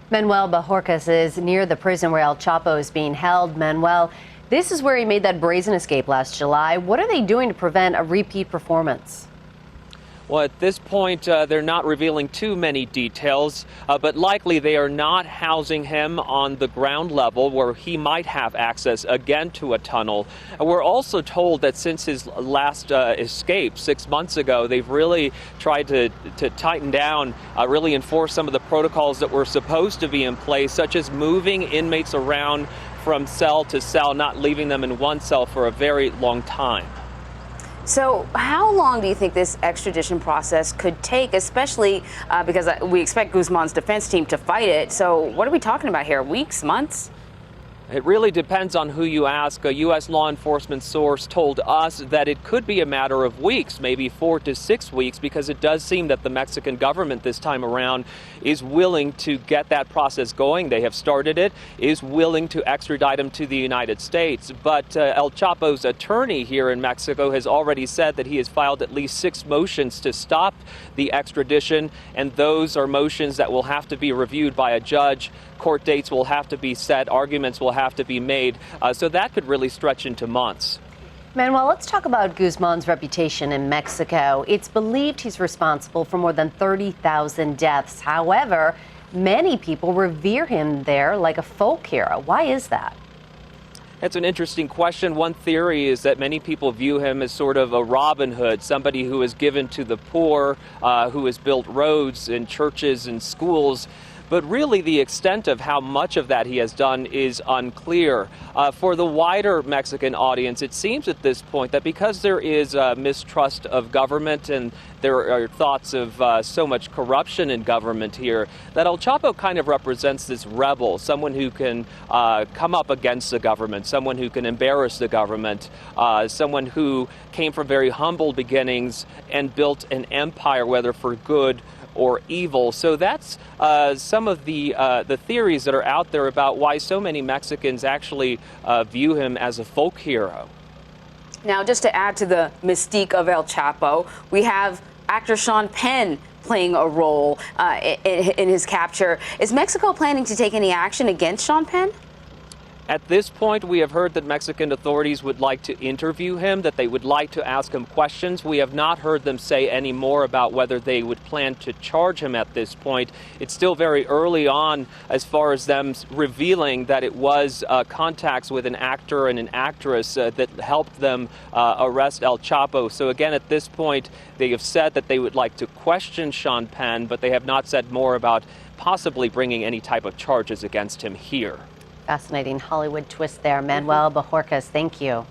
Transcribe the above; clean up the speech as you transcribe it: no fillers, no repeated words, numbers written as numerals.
Manuel Bojorquez is near the prison where El Chapo is being held. Manuel, this is where he made that brazen escape last July. What are they doing to prevent a repeat performance? Well, at this point, they're not revealing too many details, but likely they are not housing him on the ground level where he might have access again to a tunnel. We're also told that since his last escape 6 months ago, they've really tried to tighten down, really enforce some of the protocols that were supposed to be in place, such as moving inmates around from cell to cell, not leaving them in one cell for a very long time. So how long do you think this extradition process could take, especially because we expect Guzman's defense team to fight it? So what are we talking about here? Weeks, months? It really depends on who you ask. A U.S. law enforcement source told us that it could be a matter of weeks, maybe 4 to 6 weeks, because it does seem that the Mexican government this time around is willing to get that process going. They have started it, is willing to extradite him to the United States. But El Chapo's attorney here in Mexico has already said that he has filed at least 6 motions to stop the extradition, and those are motions that will have to be reviewed by a judge. Court dates will have to be set, arguments will have to be made, so that could really stretch into months. Manuel, let's talk about Guzman's reputation in Mexico. It's believed he's responsible for more than 30,000 deaths. However, many people revere him there like a folk hero. Why is that? That's an interesting question. One theory is that many people view him as sort of a Robin Hood, somebody who has given to the poor, who has built roads and churches and schools. But really, the extent of how much of that he has done is unclear. For the wider Mexican audience, it seems at this point that because there is mistrust of government and there are thoughts of so much corruption in government here, that El Chapo kind of represents this rebel, someone who can come up against the government, someone who can embarrass the government, someone who came from very humble beginnings and built an empire, whether for good or evil. So that's some of the theories that are out there about why so many Mexicans actually view him as a folk hero. Now, just to add to the mystique of El Chapo, we have actor Sean Penn playing a role in his capture. Is Mexico planning to take any action against Sean Penn? At this point, we have heard that Mexican authorities would like to interview him, that they would like to ask him questions. We have not heard them say any more about whether they would plan to charge him at this point. It's still very early on as far as them revealing that it was contacts with an actor and an actress that helped them arrest El Chapo. So again, at this point, they have said that they would like to question Sean Penn, but they have not said more about possibly bringing any type of charges against him here. Fascinating Hollywood twist there. Manuel Bojorquez, thank you.